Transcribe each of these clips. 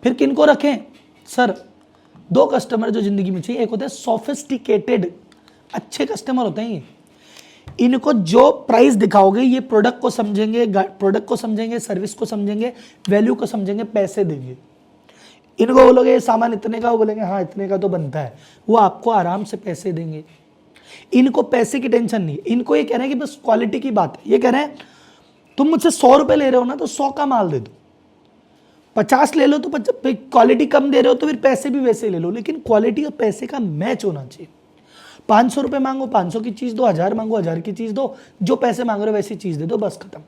फिर किनको रखें सर? दो कस्टमर जो जिंदगी में चाहिए, एक होते हैं सोफिस्टिकेटेड, अच्छे कस्टमर होते हैं ये। इनको जो प्राइस दिखाओगे ये प्रोडक्ट को समझेंगे, सर्विस को समझेंगे, वैल्यू को समझेंगे, पैसे देंगे। इनको बोलोगे ये सामान इतने का, वो बोलेंगे हाँ इतने का तो बनता है, वो आपको आराम से पैसे देंगे। इनको पैसे की टेंशन नहीं, इनको ये कह रहे हैं कि बस क्वालिटी की बात है। ये कह रहे हैं तुम मुझसे 100 रुपए ले रहे हो ना तो 100 का माल दे दो, 50 ले लो तो क्वालिटी कम दे रहे हो तो फिर पैसे भी वैसे ले लो, लेकिन क्वालिटी और पैसे का मैच होना चाहिए। 500 रुपए मांगो 500 की चीज दो, 1000 मांगो 1000 की चीज दो, जो पैसे मांग रहे हो वैसी चीज दे दो, बस खत्म।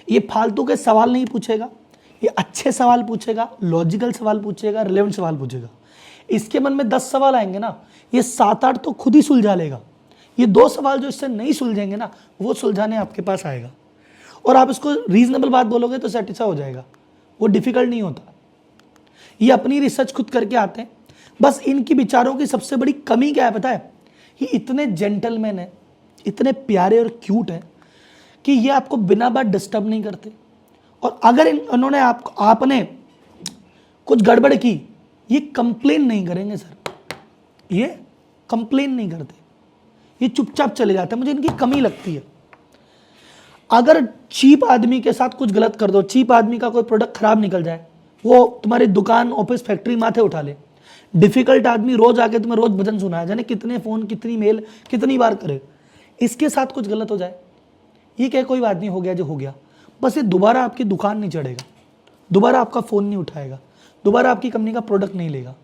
ये फालतू के सवाल नहीं पूछेगा, ये अच्छे सवाल पूछेगा, लॉजिकल सवाल पूछेगा, रिलेवेंट सवाल पूछेगा। इसके मन में 10 सवाल आएंगे ना, ये 7-8 तो खुद ही सुलझा लेगा। ये 2 सवाल जो इससे नहीं सुलझेंगे ना, वो सुलझाने आपके पास आएगा, और आप इसको रीजनेबल बात बोलोगे तो सेटिस्फाई हो जाएगा। वो डिफिकल्ट नहीं होता। ये अपनी रिसर्च खुद करके आते हैं। बस इनकी विचारों की सबसे बड़ी कमी क्या है पता है? ये इतने जेंटलमैन है, इतने प्यारे और क्यूट है कि ये आपको बिना बात डिस्टर्ब नहीं करते। और अगर इन्होंने आपने कुछ गड़बड़ की, ये कंप्लेन नहीं करेंगे सर, ये कंप्लेन नहीं करते, ये चुपचाप चले जाते हैं। मुझे इनकी कमी लगती है। अगर चीप आदमी के साथ कुछ गलत कर दो, चीप आदमी का कोई प्रोडक्ट खराब निकल जाए, वो तुम्हारी दुकान, ऑफिस, फैक्ट्री माथे उठा ले। डिफिकल्ट आदमी रोज आके तुम्हें रोज भजन सुनाए, जाने कितने फोन, कितनी मेल, कितनी बार करे, इसके साथ कुछ गलत हो जाए, ये क्या कोई बात नहीं, हो गया जो हो गया। बस ये दोबारा आपकी दुकान नहीं चढ़ेगा, दोबारा आपका फोन नहीं उठाएगा, दोबारा आपकी कंपनी का प्रोडक्ट नहीं लेगा।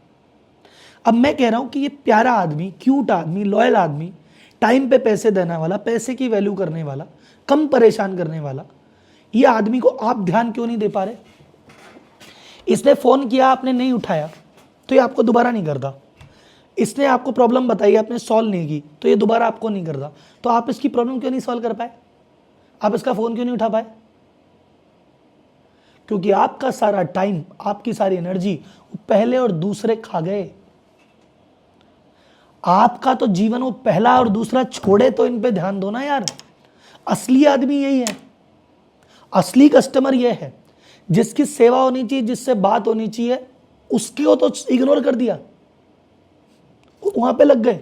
अब मैं कह रहा हूं कि ये प्यारा आदमी, क्यूट आदमी, लॉयल आदमी, टाइम पे पैसे देने वाला, पैसे की वैल्यू करने वाला, कम परेशान करने वाला, ये आदमी को आप ध्यान क्यों नहीं दे पा रहे? इसने फोन किया, आपने नहीं उठाया तो ये आपको दोबारा नहीं करता। इसने आपको प्रॉब्लम बताई, आपने सॉल्व नहीं की तो ये दोबारा आपको नहीं करता। तो आप इसकी प्रॉब्लम क्यों नहीं सॉल्व कर पाए? आप इसका फोन क्यों नहीं उठा पाए? क्योंकि आपका सारा टाइम, आपकी सारी एनर्जी पहले और दूसरे खा गए। आपका तो जीवन वो पहला और दूसरा छोड़े, तो इन पे ध्यान दो ना यार। असली आदमी यही है, असली कस्टमर ये है जिसकी सेवा होनी चाहिए, जिससे बात होनी चाहिए, उसको तो इग्नोर कर दिया, वहां पे लग गए।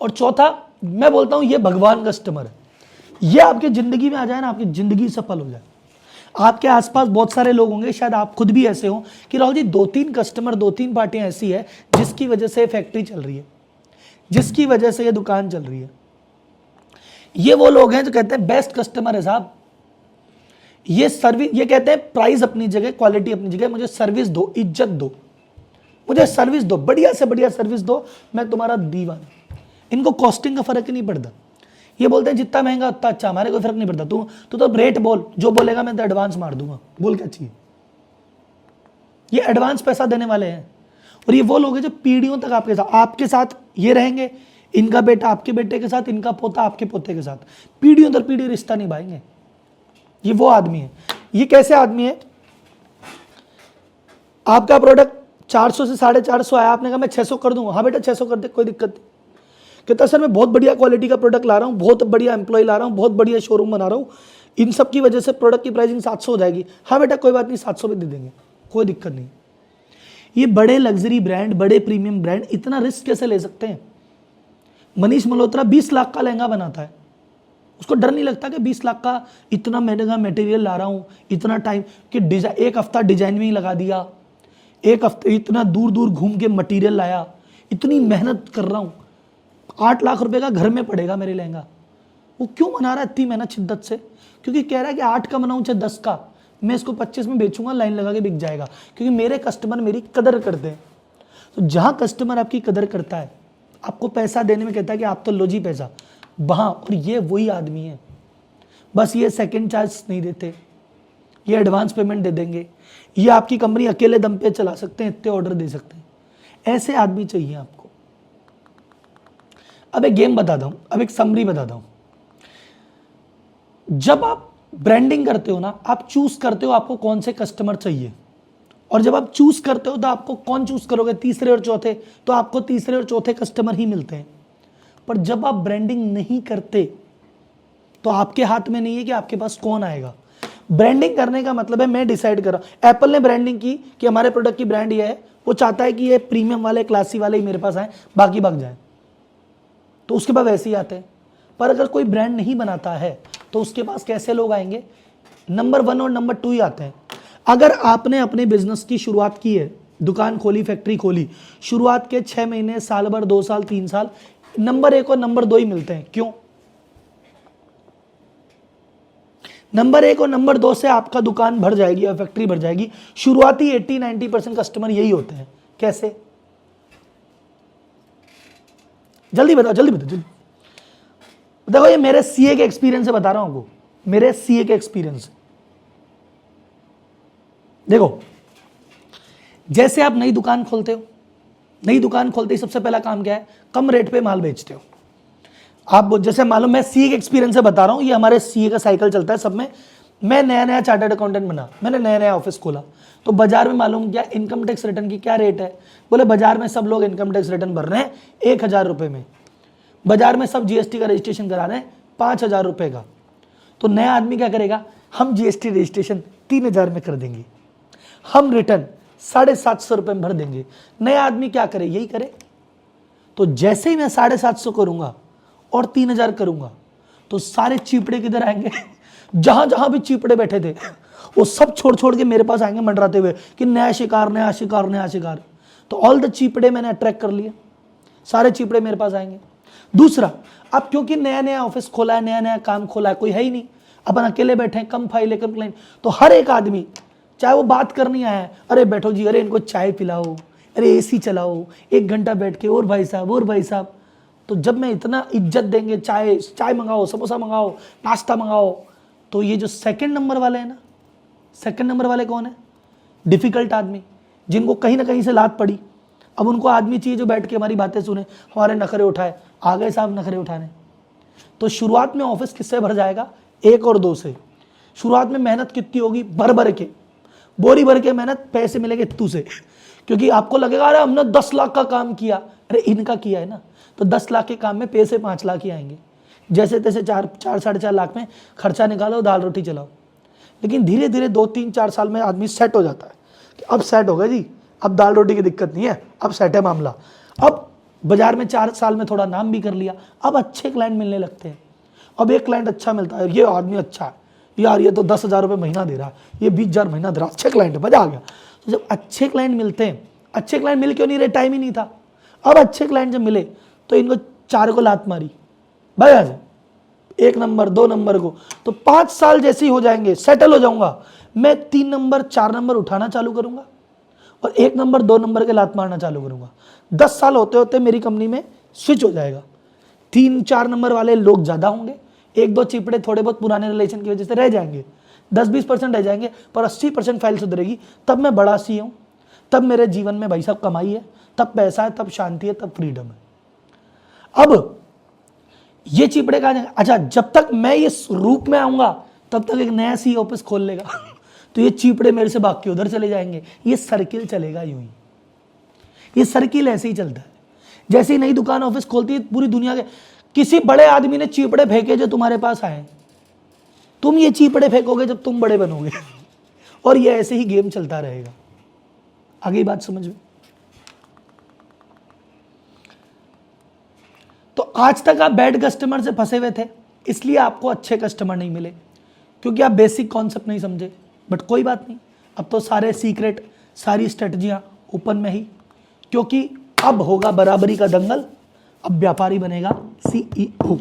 और चौथा, मैं बोलता हूं ये भगवान कस्टमर है। ये आपकी जिंदगी में आ जाए ना, आपकी जिंदगी सफल हो जाए। आपके आसपास बहुत सारे लोग होंगे, शायद आप खुद भी ऐसे हो कि राहुल जी 2-3 कस्टमर, 2-3 पार्टियां ऐसी है जिसकी वजह से फैक्ट्री चल रही है, जिसकी वजह से ये दुकान चल रही है। ये वो लोग हैं जो कहते हैं बेस्ट कस्टमर है साहब। ये सर्विस, ये कहते हैं प्राइस अपनी जगह, क्वालिटी अपनी जगह, मुझे सर्विस दो, इज्जत दो, मुझे सर्विस दो, बढ़िया से बढ़िया सर्विस दो, मैं तुम्हारा दीवाना। इनको कॉस्टिंग का फर्क ही नहीं पड़ता। ये बोलते हैं जितना महंगा उतना अच्छा, हमारे कोई फर्क नहीं पड़ता, तू तो रेट बोल, जो बोलेगा मैं तो एडवांस मार दूंगा, बोल क्या चाहिए। ये एडवांस पैसा देने वाले हैं। और ये वो लोग हैं जो पीढ़ियों तक आपके साथ ये रहेंगे। इनका बेटा आपके बेटे के साथ, इनका पोता आपके पोते के साथ, पीढ़ियों दर पीढ़ी रिश्ता निभाएंगे। ये वो आदमी है। ये कैसे आदमी है? आपका प्रोडक्ट 400 से 450 आया, आपने कहा मैं 600 कर दूंगा, हाँ बेटा 600 कर दे, कोई दिक्कत नहीं। कहता सर मैं बहुत बढ़िया क्वालिटी का प्रोडक्ट ला रहा हूँ, बहुत बढ़िया एम्प्लॉय ला रहा हूँ, बहुत बढ़िया शोरूम बना रहा हूँ, इन सब की वजह से प्रोडक्ट की प्राइसिंग 700 हो जाएगी। हाँ बेटा कोई बात नहीं, 700 भी दे देंगे, कोई दिक्कत नहीं। ये बड़े लग्जरी ब्रांड, बड़े प्रीमियम ब्रांड इतना रिस्क कैसे ले सकते हैं? मनीष मल्होत्रा 20 लाख का लहंगा बनाता है, उसको डर नहीं लगता कि 20 लाख का इतना महंगा मटेरियल ला रहा हूँ, इतना टाइम कि एक हफ्ता डिजाइन में ही लगा दिया, एक हफ्ते इतना दूर दूर घूम के मटेरियल लाया, इतनी मेहनत कर रहा हूँ, 8 लाख रुपए का घर में पड़ेगा मेरे लहंगा। वो क्यों मना रहा है इतनी मेहनत शिद्दत से? क्योंकि कह रहा है कि 8 का बनाऊँ चाहे 10 का, मैं इसको 25 में बेचूंगा, लाइन लगा के बिक जाएगा, क्योंकि मेरे कस्टमर मेरी कदर करते हैं। तो जहां कस्टमर आपकी कदर करता है, आपको पैसा देने में कहता है कि आप तो लो जी पैसा, वहां, और ये वही आदमी है। बस ये सेकंड चार्ज नहीं देते, ये एडवांस पेमेंट दे देंगे, ये आपकी कंपनी अकेले दम पे चला सकते हैं, इतने ऑर्डर दे सकते हैं। ऐसे आदमी चाहिए आपको। अब एक गेम बताता हूं, अब एक समरी बताता हूं। जब आप ब्रांडिंग करते हो ना, आप चूज करते हो आपको कौन से कस्टमर चाहिए, और जब आप चूज करते हो तो आपको कौन चूज करोगे? तीसरे और चौथे, तो आपको तीसरे और चौथे कस्टमर ही मिलते हैं। पर जब आप ब्रांडिंग नहीं करते तो आपके हाथ में नहीं है कि आपके पास कौन आएगा। ब्रांडिंग करने का मतलब है मैं डिसाइड कर रहा हूं। एप्पल ने ब्रांडिंग की कि हमारे प्रोडक्ट की ब्रांड ये है, वो चाहता है कि ये प्रीमियम वाले क्लासी वाले ही मेरे पास आए, बाकी भाग जाए, तो उसके पास वैसे ही आते हैं। पर अगर कोई ब्रांड नहीं बनाता है तो उसके पास कैसे लोग आएंगे? नंबर 1 और नंबर 2 ही आते हैं। अगर आपने अपने बिजनेस की शुरुआत की है, दुकान खोली, फैक्ट्री खोली, शुरुआत के 6 महीने, साल भर, 2 साल, 3 साल, नंबर 1 और नंबर 2 ही मिलते हैं। क्यों? नंबर 1 और नंबर 2 से आपका दुकान भर जाएगी और फैक्ट्री भर जाएगी। शुरुआती 80-90% कस्टमर यही होते हैं। कैसे? जल्दी बताओ, जल्दी बताओ, जल्दी। देखो ये मेरे सीए के एक्सपीरियंस से बता रहा हूं आपको, मेरे सीए के एक्सपीरियंस से। देखो जैसे आप नई दुकान खोलते हो, नई दुकान खोलते ही सबसे पहला काम क्या है? कम रेट पे माल बेचते हो आप। जैसे मालूम, मैं सीए के एक्सपीरियंस से बता रहा हूं, ये हमारे सीए का साइकिल चलता है सब में। मैं नया नया चार्टर्ड अकाउंटेंट बना, मैंने नया नया ऑफिस खोला, तो बाजार में मालूम क्या इनकम टैक्स रिटर्न की क्या रेट है? बोले बाजार में सब लोग इनकम टैक्स रिटर्न भर रहे हैं 1,000 रुपये में, बाजार में सब जीएसटी का रजिस्ट्रेशन करा रहे हैं 5,000 रुपये का। तो नया आदमी क्या करेगा? हम जीएसटी रजिस्ट्रेशन 3,000 में कर देंगे, हम रिटर्न 750 रुपये में भर देंगे। नया आदमी क्या करे? यही करे। तो जैसे ही मैं 750 करूंगा और 3,000 करूंगा, तो सारे चीपड़े किधर आएंगे? जहां जहां भी चीपड़े बैठे थे वो सब छोड़ छोड़ के मेरे पास आएंगे मंडराते हुए कि नया शिकार, नया शिकार, नया शिकार। तो ऑल द चीपड़े मैंने अट्रैक्ट कर लिए, सारे चीपड़े मेरे पास आएंगे। दूसरा, अब क्योंकि नया नया ऑफिस खोला है, नया नया काम खोला है, कोई है ही नहीं, अपन अकेले बैठे हैं, कम फाइल है, कम क्लाइंट, तो हर एक आदमी चाहे वो बात करनी आया है, अरे बैठो जी, अरे इनको चाय पिलाओ, अरे एसी चलाओ, 1 घंटा बैठ के, और भाई साहब, और भाई साहब। तो जब मैं इतना इज्जत देंगे, चाय मंगाओ, समोसा मंगाओ, नाश्ता मंगाओ, तो ये जो सेकंड नंबर वाले हैं ना, सेकंड नंबर वाले कौन है? डिफिकल्ट आदमी, जिनको कहीं ना कहीं से लात पड़ी। अब उनको आदमी चाहिए जो बैठ के हमारी बातें सुने, हमारे नखरे उठाए। आ गए साहब नखरे उठाने। तो शुरुआत में ऑफिस किससे भर जाएगा? 1 और 2 से। शुरुआत में मेहनत कितनी होगी? भर भर के, बोरी भर के मेहनत, पैसे मिलेंगे तू से, क्योंकि आपको लगेगा अरे हमने 10 लाख का काम किया, अरे इनका किया है ना, तो 10 लाख के काम में पैसे 5 लाख ही आएंगे। जैसे तैसे 4-4.5 लाख में खर्चा निकालो, दाल रोटी चलाओ। लेकिन धीरे धीरे 2-3-4 साल में आदमी सेट हो जाता है कि अब सेट हो गया जी, अब दाल रोटी की दिक्कत नहीं है, अब सेट है मामला। अब बाजार में 4 साल में थोड़ा नाम भी कर लिया, अब अच्छे क्लाइंट मिलने लगते हैं। अब एक क्लाइंट अच्छा मिलता है, ये आदमी अच्छा है यार, ये तो 10,000 रुपये महीना दे रहा है, ये 20,000 महीना दे रहा है, अच्छे क्लाइंट है, मजा आ गया। तो जब अच्छे क्लाइंट मिलते हैं, अच्छे क्लाइंट मिल क्यों नहीं रहे? टाइम ही नहीं था। अब अच्छे क्लाइंट जब मिले तो इनको 4 को लात मारी, भाई आज 1 नंबर 2 नंबर को, तो 5 साल जैसे ही हो जाएंगे, सेटल हो जाऊंगा, मैं 3 नंबर 4 नंबर उठाना चालू करूंगा और 1 नंबर 2 नंबर के लात मारना चालू करूंगा। 10 साल होते होते मेरी कंपनी में स्विच हो जाएगा, 3-4 नंबर वाले लोग ज्यादा होंगे, 1-2 चिपड़े थोड़े बहुत पुराने रिलेशन की वजह से रह जाएंगे, 10-20% रह जाएंगे, पर 80% फाइल सुधरेगी। तब मैं बड़ा सी हूं, तब मेरे जीवन में भाई साहब कमाई है, तब पैसा है, तब शांति है, तब फ्रीडम है। अब ये चिपड़े का, अच्छा जब तक मैं इस रूप में आऊंगा तब तक एक नया सी ऑफिस खोल लेगा तो ये चिपड़े मेरे से भाग के उधर चले जाएंगे। ये सर्किल चलेगा यूं ही, ये सर्किल ऐसे ही चलता है। जैसे ही नई दुकान ऑफिस खोलती है, पूरी दुनिया के किसी बड़े आदमी ने चिपड़े फेंके जो तुम्हारे पास आए, तुम ये चिपड़े फेंकोगे जब तुम बड़े बनोगे और ये ऐसे ही गेम चलता रहेगा। आगे बात समझ में? तो आज तक आप बैड कस्टमर से फंसे हुए थे, इसलिए आपको अच्छे कस्टमर नहीं मिले, क्योंकि आप बेसिक कॉन्सेप्ट नहीं समझे। बट कोई बात नहीं, अब तो सारे सीक्रेट, सारी स्ट्रेटजियां ओपन में ही, क्योंकि अब होगा बराबरी का दंगल, अब व्यापारी बनेगा सीईओ।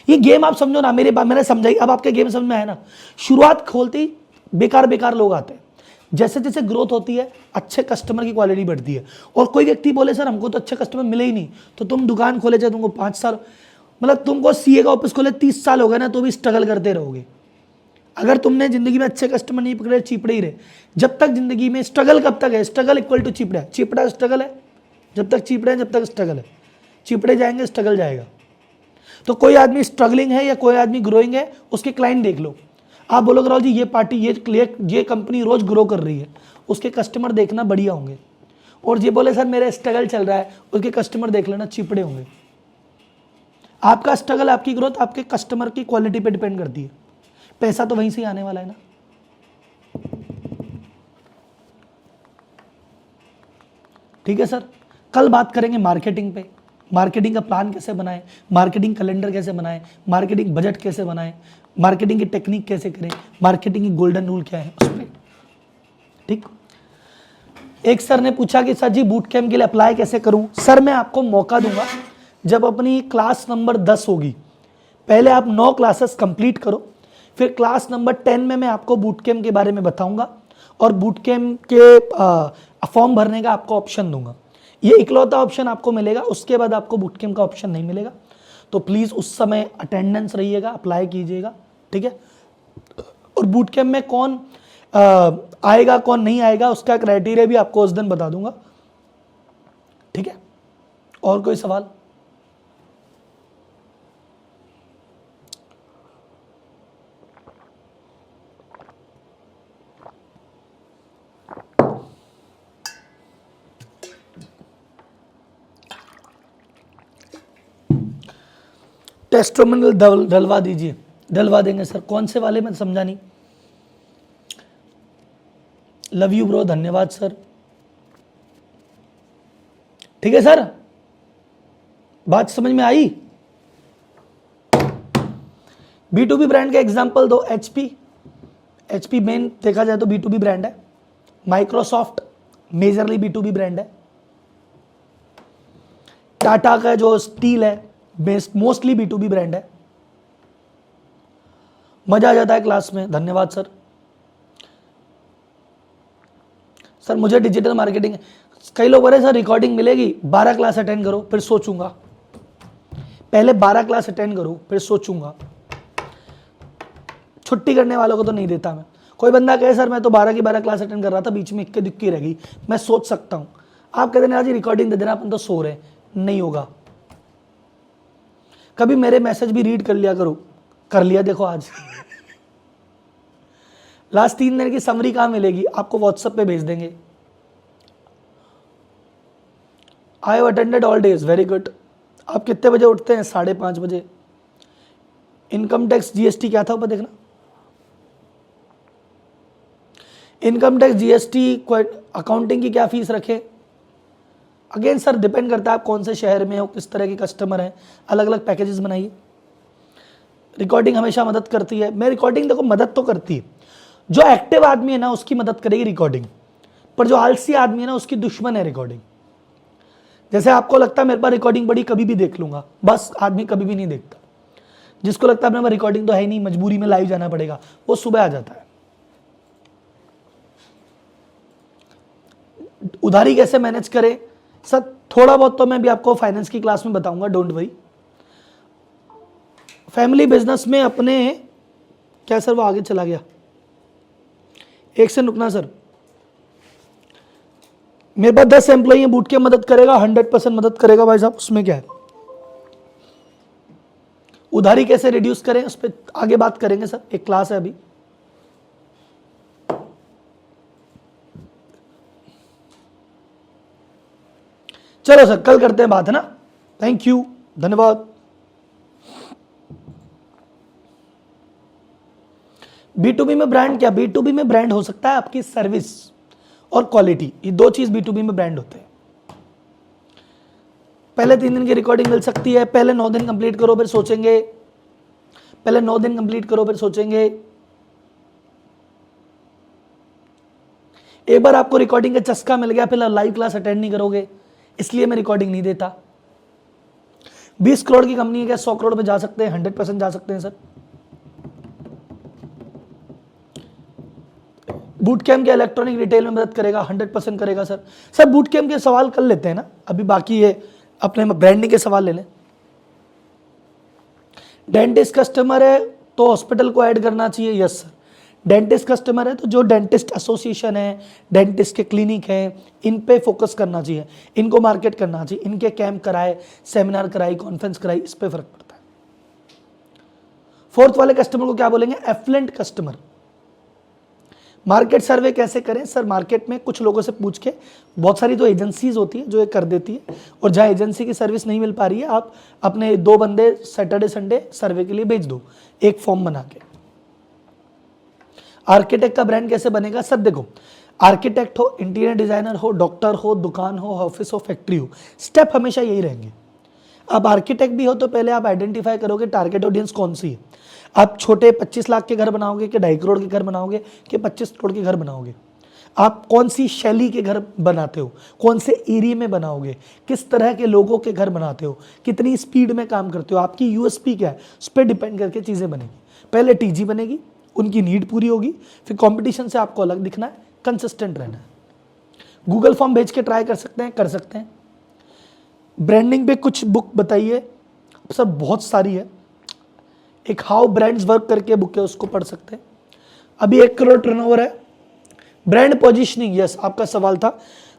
ये गेम आप समझो ना, मेरे बात मैंने समझाई, अब आपके गेम समझ में आया ना। शुरुआत खोलती बेकार बेकार लोग आते हैं, जैसे जैसे ग्रोथ होती है अच्छे कस्टमर की क्वालिटी बढ़ती है। और कोई व्यक्ति बोले सर हमको तो अच्छे कस्टमर मिले ही नहीं, तो तुम दुकान खोले चाहे तुमको 5 साल, मतलब तुमको सीए का ऑफिस खोले 30 साल हो गए ना, तो भी स्ट्रगल करते रहोगे। अगर तुमने जिंदगी में अच्छे कस्टमर नहीं पकड़े, चिपड़े ही रहे। जब तक जिंदगी में स्ट्रगल, कब तक है? स्ट्रगल इक्वल टू चिपड़ा, चिपड़ा स्ट्रगल है। जब तक चिपड़े हैं जब तक स्ट्रगल है, चिपड़े जाएंगे स्ट्रगल जाएगा। तो कोई आदमी स्ट्रगलिंग है या कोई आदमी ग्रोइंग है, उसके क्लाइंट देख लो। आप बोलोगे राव जी ये पार्टी, ये कंपनी रोज ग्रो कर रही है, उसके कस्टमर देखना बढ़िया होंगे। और ये बोले सर मेरा स्ट्रगल चल रहा है, उसके कस्टमर देख लेना चिपड़े होंगे। आपका स्ट्रगल, आपकी ग्रोथ आपके कस्टमर की क्वालिटी पे डिपेंड करती है। पैसा तो वहीं से ही आने वाला है ना। ठीक है सर। कल बात करेंगे मार्केटिंग पे, मार्केटिंग का प्लान कैसे बनाएं, मार्केटिंग कैलेंडर कैसे बनाएं, मार्केटिंग बजट कैसे बनाएं, मार्केटिंग की टेक्निक कैसे करें, मार्केटिंग की गोल्डन रूल क्या है उस पर। ठीक। एक सर ने पूछा कि सर जी बूट कैंप के लिए अप्लाई कैसे करूं। सर मैं आपको मौका दूंगा, जब अपनी क्लास नंबर 10 होगी, पहले आप 9 क्लासेस कंप्लीट करो, फिर क्लास नंबर 10 में मैं आपको बूट कैंप के बारे में बताऊंगा और बूट कैंप के फॉर्म भरने का आपको ऑप्शन दूंगा। ये इकलौता ऑप्शन आपको मिलेगा, उसके बाद आपको बूट कैंप का ऑप्शन नहीं मिलेगा। तो प्लीज़ उस समय अटेंडेंस रहिएगा, अप्लाई कीजिएगा, ठीक है। और बूट कैंप में कौन आएगा कौन नहीं आएगा उसका क्राइटेरिया भी आपको उस दिन बता दूंगा, ठीक है। और कोई सवाल? टेस्टोमिनल डलवा दीजिए। डलवा देंगे सर। कौन से वाले में समझा नहीं। लव यू ब्रो, धन्यवाद सर। ठीक है सर, बात समझ में आई। B2B ब्रांड का एग्जांपल दो। HP मेन देखा जाए तो B2B ब्रांड है। माइक्रोसॉफ्ट मेजरली B2B ब्रांड है। टाटा का जो स्टील है मोस्टली B2B ब्रांड है। मजा आ जाता है क्लास में। धन्यवाद सर। सर मुझे डिजिटल मार्केटिंग, कई लोग बोल रहे सर रिकॉर्डिंग मिलेगी, 12 क्लास अटेंड करो फिर सोचूंगा। पहले 12 क्लास अटेंड करो फिर सोचूंगा। छुट्टी करने वालों को तो नहीं देता मैं। कोई बंदा कहे सर मैं तो 12 की 12 क्लास अटेंड कर रहा था, बीच में इक्के दुक्की रह गई, मैं सोच सकता हूं। आप कहते हैं जी रिकॉर्डिंग दे देना, अपन तो सो रहे, नहीं होगा। कभी मेरे मैसेज भी रीड कर लिया करो। कर लिया देखो आज। लास्ट 3 दिन की समरी कहां मिलेगी आपको, व्हाट्सएप पे भेज देंगे। I have attended all days, very good. आप कितने बजे उठते हैं? 5:30 बजे। इनकम टैक्स GST क्या था ऊपर देखना। इनकम टैक्स GST अकाउंटिंग की क्या फीस रखे? अगेन सर डिपेंड करता है आप कौन से शहर में हो, किस तरह के कस्टमर हैं, अलग अलग पैकेजेस बनाइए। रिकॉर्डिंग हमेशा मदद करती है। मैं रिकॉर्डिंग देखो मदद तो करती है, जो एक्टिव आदमी है ना उसकी मदद करेगी रिकॉर्डिंग, पर जो आलसी आदमी है ना उसकी दुश्मन है रिकॉर्डिंग। जैसे आपको लगता है मेरे पास रिकॉर्डिंग बड़ी कभी भी देख लूंगा, बस आदमी कभी भी नहीं देखता। जिसको लगता है अपने पास रिकॉर्डिंग तो है नहीं, मजबूरी में लाइव जाना पड़ेगा, वो सुबह आ जाता है। उधारी कैसे मैनेज करें सर, थोड़ा बहुत तो मैं भी आपको फाइनेंस की क्लास में बताऊंगा, डोंट वरी। फैमिली बिजनेस में अपने क्या सर, वो आगे चला गया, एक से रुकना सर। मेरे पास 10 एम्प्लॉई है, बूट के मदद करेगा, 100% मदद करेगा भाई साहब, उसमें क्या है। उधारी कैसे रिड्यूस करें उस पर आगे बात करेंगे सर, एक क्लास है अभी। चलो सर कल करते हैं बात, है ना। थैंक यू, धन्यवाद। B2B में ब्रांड क्या? B2B में ब्रांड हो सकता है आपकी सर्विस और क्वालिटी, ये 2 चीज B2B में ब्रांड होते हैं। पहले 3 दिन की रिकॉर्डिंग मिल सकती है, पहले 9 दिन कंप्लीट करो फिर सोचेंगे, पहले 9 दिन कंप्लीट करो फिर सोचेंगे। एक बार आपको रिकॉर्डिंग का चस्का मिल गया फिर लाइव क्लास अटेंड नहीं करोगे, इसलिए मैं रिकॉर्डिंग नहीं देता। 20 करोड़ की कंपनी है क्या 100 करोड़ पे जा सकते हैं? 100% जा सकते हैं सर। बूट कैम्प के इलेक्ट्रॉनिक रिटेल में मदद करेगा, 100% करेगा सर। सर बूट कैम्प के सवाल कर लेते हैं ना, अभी बाकी है अपने ब्रांडिंग के सवाल ले लें। डेंटिस्ट कस्टमर है तो हॉस्पिटल को ऐड करना चाहिए, यस सर। डेंटिस्ट कस्टमर है तो जो डेंटिस्ट एसोसिएशन है, डेंटिस्ट के क्लिनिक है, इन पे फोकस करना चाहिए, इनको मार्केट करना चाहिए, इनके कैंप कराए, सेमिनार कराई, कॉन्फ्रेंस कराई, इस पे फर्क पड़ता है। 4th वाले कस्टमर को क्या बोलेंगे? Effluent customer. मार्केट सर्वे कैसे करें सर? मार्केट में कुछ लोगों से पूछ के, बहुत सारी तो एजेंसीज होती है जो ये कर देती है, और जहां एजेंसी की सर्विस नहीं मिल पा रही है, आप अपने 2 बंदे सैटरडे संडे सर्वे के लिए भेज दो, एक फॉर्म बना के। आर्किटेक्ट का ब्रांड कैसे बनेगा सर? देखो आर्किटेक्ट हो, इंटीरियर डिजाइनर हो, डॉक्टर हो, दुकान हो, ऑफिस हो, फैक्ट्री हो, स्टेप हमेशा यही रहेंगे। आप आर्किटेक्ट भी हो तो पहले आप आइडेंटिफाई करोगे टारगेट ऑडियंस कौन सी है। आप छोटे 25 लाख के घर बनाओगे कि 2.5 करोड़ के घर बनाओगे कि 25 करोड़ के घर बनाओगे। आप कौन सी शैली के घर बनाते हो, कौन से एरिया में बनाओगे, किस तरह के लोगों के घर बनाते हो, कितनी स्पीड में काम करते हो, आपकी यूएसपी क्या है, उस पर डिपेंड करके चीज़ें बनेगी। पहले टीजी बनेगी, उनकी नीड पूरी होगी, फिर कंपटीशन से आपको अलग दिखना है, कंसिस्टेंट रहना है। गूगल फॉर्म भेज के ट्राई कर सकते हैं, कर सकते हैं। ब्रांडिंग पे कुछ बुक बताइए सर, बहुत सारी है। एक हाउ ब्रांड्स वर्क करके बुक है, उसको पढ़ सकते हैं। अभी 1 करोड़ टर्नओवर है। ब्रांड पोजीशनिंग, यस आपका सवाल था।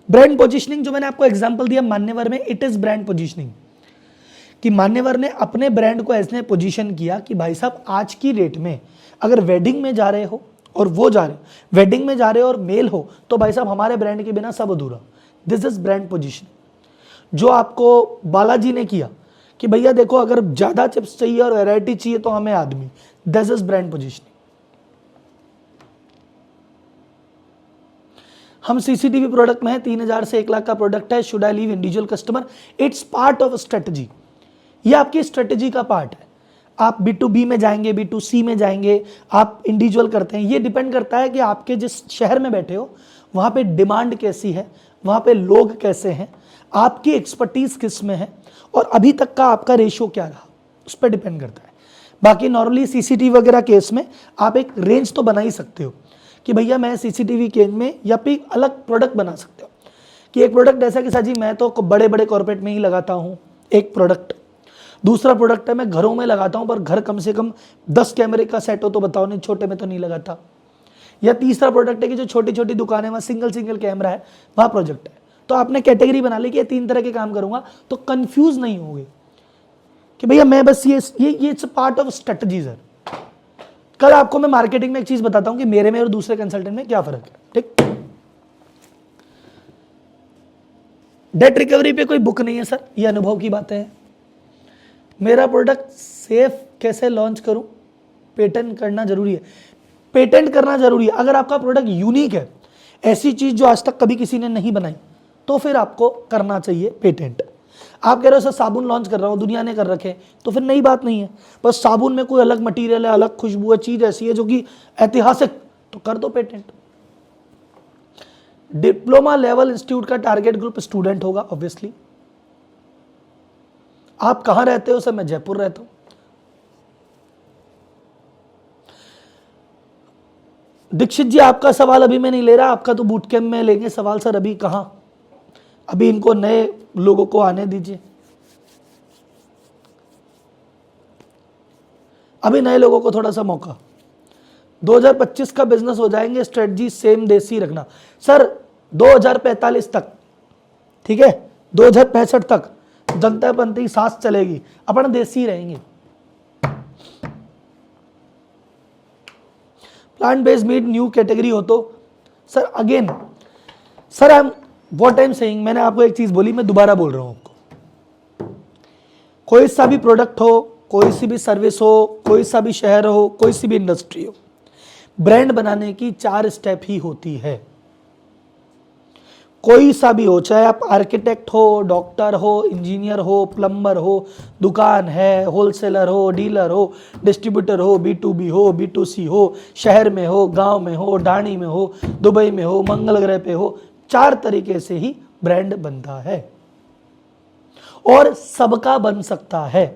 ब्रांड पोजीशनिंग जो मैंने आपको एग्जांपल दिया मान्यवर में, इट इज ब्रांड पोजीशनिंग, कि मान्यवर ने अपने ब्रांड को ऐसे पोजीशन किया कि भाई साहब आज की डेट में अगर वेडिंग में जा रहे हो और वो जा रहे हो, वेडिंग में जा रहे हो और मेल हो, तो भाई साहब हमारे ब्रांड के बिना सब अधूरा। This is brand positioning. जो आपको बालाजी ने किया कि भैया देखो अगर ज्यादा चिप्स चाहिए और वैरायटी चाहिए तो हमें आदमी, दिस इज ब्रांड पोजीशनिंग। हम सीसीटीवी प्रोडक्ट में है, 3000 से 1 लाख का प्रोडक्ट है। Should I leave individual customer? It's part of strategy, ये आपकी स्ट्रेटजी का पार्ट है। आप B2B में जाएंगे, B2C में जाएंगे, आप इंडिविजुअल करते हैं, ये डिपेंड करता है कि आपके जिस शहर में बैठे हो वहाँ पे डिमांड कैसी है, वहाँ पे लोग कैसे हैं, आपकी एक्सपर्टीज किस में है और अभी तक का आपका रेशियो क्या रहा, उस पर डिपेंड करता है। बाकी नॉर्मली सीसीटीवी वगैरह केस में आप एक रेंज तो बना ही सकते हो कि भैया मैं सीसीटीवी केस में, या फिर अलग प्रोडक्ट बना सकते हो कि एक प्रोडक्ट ऐसा कि सर जी मैं तो बड़े बड़े कॉर्पोरेट में ही लगाता हूँ एक प्रोडक्ट। दूसरा प्रोडक्ट है मैं घरों में लगाता हूँ, पर घर कम से कम 10 कैमरे का सेट हो तो बताओ, नहीं छोटे में तो नहीं लगाता। या तीसरा प्रोडक्ट है कि जो छोटी छोटी दुकानें वहाँ सिंगल कैमरा है, वहाँ प्रोजेक्ट है। तो आपने कैटेगरी बना ली कि 3 तरह के काम करूंगा, तो कंफ्यूज नहीं होगे कि भैया मैं बस ये it's part of strategy sir. कल आपको मैं मार्केटिंग में एक चीज बताता हूं कि मेरे में और दूसरे कंसल्टेंट में क्या फर्क है, ठीक। डेट रिकवरी पे कोई बुक नहीं है सर, ये अनुभव की बातें हैं। मेरा प्रोडक्ट सेफ कैसे लॉन्च करूं, पेटेंट करना जरूरी है। पेटेंट करना जरूरी है। अगर आपका प्रोडक्ट यूनिक है, ऐसी चीज जो आज तक कभी किसी ने नहीं बनाई, तो फिर आपको करना चाहिए पेटेंट। आप कह रहे हो सर साबुन लॉन्च कर रहा हूं, दुनिया ने कर रखे, तो फिर नई बात नहीं है। बस साबुन में कोई अलग मटेरियल है, अलग खुशबू है, चीज ऐसी है जो कि ऐतिहासिक, तो कर दो पेटेंट। डिप्लोमा लेवल इंस्टीट्यूट का टारगेट ग्रुप स्टूडेंट होगा ऑब्वियसली। आप कहां रहते हो सर? मैं जयपुर रहता हूं। दीक्षित जी आपका सवाल अभी मैं नहीं ले रहा, आपका तो बूट कैंप में लेंगे सवाल सर। अभी कहां, अभी इनको नए लोगों को आने दीजिए, अभी नए लोगों को थोड़ा सा मौका। 2025 का बिजनेस हो जाएंगे, स्ट्रेटजी सेम देसी रखना सर। 2045 तक, ठीक है, 2065 तक जनता पंथी सांस चलेगी, अपन देसी रहेंगे। Plant based meat new category हो तो sir again sir I am what I am saying, मैंने आपको एक चीज बोली, मैं दोबारा बोल रहा हूं आपको। कोई सा भी प्रोडक्ट हो, कोई सी भी सर्विस हो, कोई सा भी शहर हो, कोई सी भी इंडस्ट्री हो, ब्रांड बनाने की 4 स्टेप ही होती है। कोई सा भी हो, चाहे आप आर्किटेक्ट हो, डॉक्टर हो, इंजीनियर हो, प्लम्बर हो, दुकान है, होलसेलर हो, डीलर हो, डिस्ट्रीब्यूटर हो, B2B हो, B2C हो, शहर में हो, गांव में हो, ढाणी में हो, दुबई में हो, मंगल ग्रह पे हो, 4 तरीके से ही ब्रांड बनता है और सबका बन सकता है।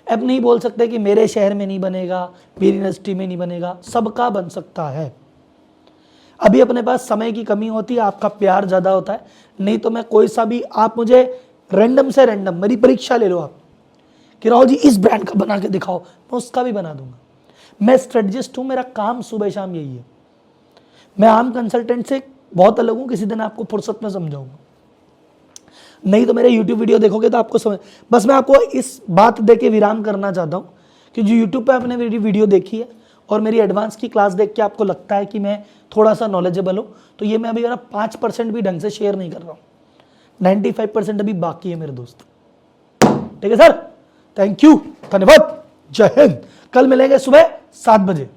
अब नहीं बोल सकते कि मेरे शहर में नहीं बनेगा, मेरी इंडस्ट्री में नहीं बनेगा, सबका बन सकता है। अभी अपने पास समय की कमी होती है, आपका प्यार ज्यादा होता है, नहीं तो मैं कोई सा भी, आप मुझे रैंडम से रैंडम मेरी परीक्षा ले लो आप कि राहुल जी इस ब्रांड का बना के दिखाओ, मैं उसका भी बना दूंगा। मैं स्ट्रेटजिस्ट हूं, मेरा काम सुबह शाम यही है। मैं आम कंसल्टेंट से बहुत अलग हूं, किसी दिन आपको फुर्सत में समझाऊंगा, नहीं तो मेरे YouTube वीडियो देखोगे तो आपको समझ। बस मैं आपको इस बात दे के विराम करना चाहता हूं कि जो YouTube पे आपने मेरी वीडियो देखी है और मेरी एडवांस की क्लास देख के आपको लगता है कि मैं थोड़ा सा नॉलेजेबल हूं, तो ये मैं अभी मेरा 5% भी ढंग से शेयर नहीं कर रहा हूं, 95% अभी बाकी है मेरे दोस्त। ठीक है सर, थैंक यू, धन्यवाद, जय हिंद। कल मिलेंगे सुबह 7 बजे।